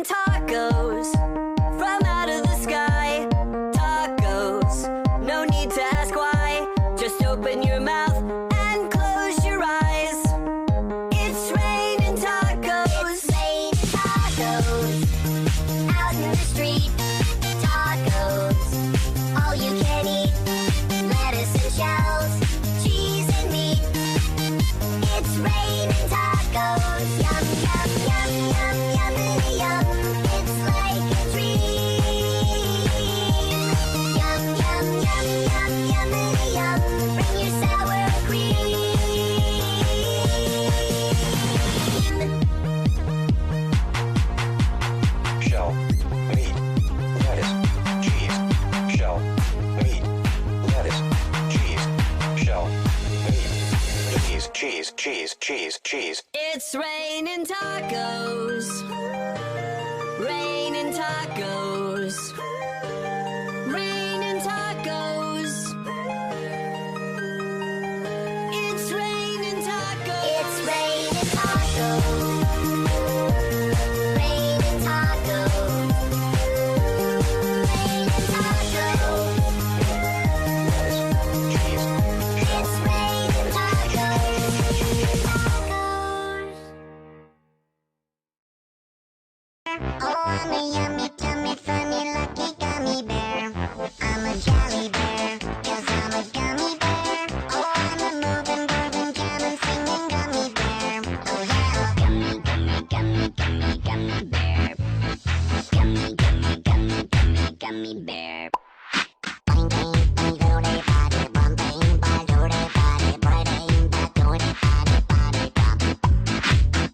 tacos from out of the sky. Tacos, no need to ask why. Just open your mouth and close your eyes. It's raining tacos. It's raining tacos out in the street. Tacos, all you can eat. Lettuce and shells, cheese and meat. It's raining tacos. Yum, yum, yum, yum, yummity yum. It's like a dream. Yum, yum, yum, yum, yummity yum. Bring your sour cream. Shell, meat, lettuce, cheese. Shell, meat, lettuce, cheese. Shell, meat, cheese, cheese, cheese, cheese. It's raining tacos. Raining tacos. Raining tacos. It's raining tacos. It's raining tacos. Raining tacos. Raining tacos. Cheese. It's raining tacos. Oh, I'm a yummy, tummy, funny, lucky gummy bear. I'm a jolly bear, 'cause I'm a gummy bear. Oh, I'm a moving, grooving, jamming, singing gummy bear. Oh yeah, gummy, gummy, gummy, gummy, gummy bear. Gummy, gummy, gummy, gummy, gummy bear. Bing, bing, bing, doody, body, bum, bing, bang, doody, body, bing, bang, doody, body, body, bum.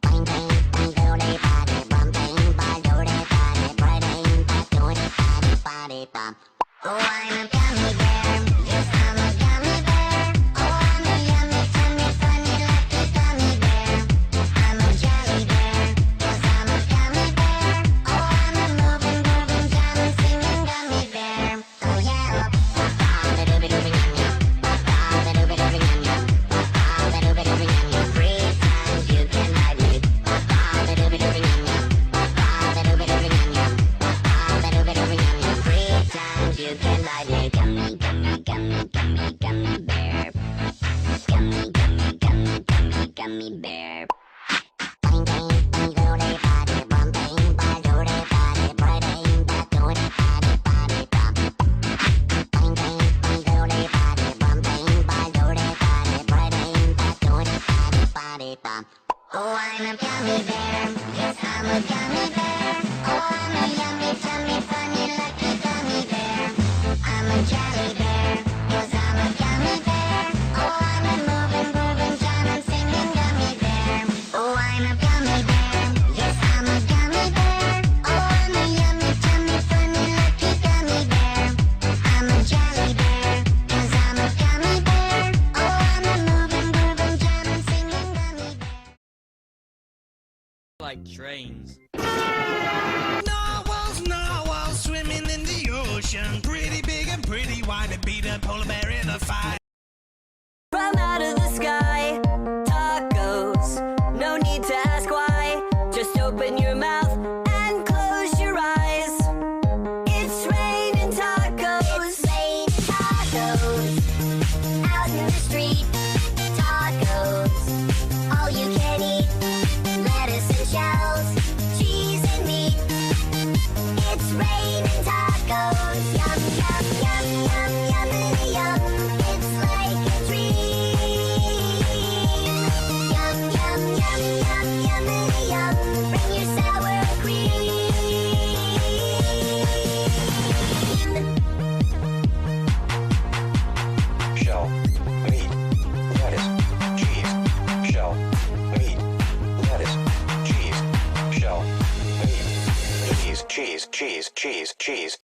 Bing, bing, bing, doody, body, bum, bing, bang, doody, body, bing, bang, doody, body, body, bum. Oh, I'm a gummy bear. Yes, I'm a gummy bear. Oh, I'm a yummy, tummy, funny, lucky gummy bear. I'm a jolly bear. Yes, I'm a gummy bear. Oh, I'm a moving, grooving, jamming, singing gummy bear. Oh yeah. Free times you can ride me. Free times you can ride me. Gummy, gummy, gummy, gummy, gummy bear. Gummy, gummy, gummy, gummy, gummy bear. Bing, bing, bing, doody, body, bum, bing, bang, doody, body, bing, bang, doody, body, body, bum. Bing, bing, bing, doody, body, bum, bing, bang, doody, body, bing, bang, doody, body, body, bum. Oh, I'm a gummy bear. Yes, I'm a gummy bear. Oh, I'm a yummy, tummy, funny, lucky gummy bear. I'm a jolly bear. Yes, I'm a gummy bear. Oh, I'm a moving, grooving, jamming, singing gummy bear. Oh, I'm a gummy bear. Yes, I'm a gummy bear. Oh, I'm a yummy, tummy, funny, lucky gummy bear. I'm a jolly bear. Yes, I'm a gummy bear. Oh, I'm a moving, grooving, jamming, singing gummy bear. Like trains. Narwhals swimming in the ocean. Pretty big and pretty wide and beat a polar bear in a fight. From out of the sky. Tacos, no need to ask why. Just open your mouth and close your eyes. It's raining tacos. It's raining tacos out in the street. Tacos, all you can eat. Lettuce and shells, cheese and meat. It's raining tacos. Yum, yum, yum, yum, yummity yum. It's like a dream. Yum, yum, yum, yum, yummity yum. Bring your sour cream. Shell, meat, lettuce, cheese. Shell, meat, lettuce, cheese. Shell, meat, cheese, cheese, cheese, cheese, cheese.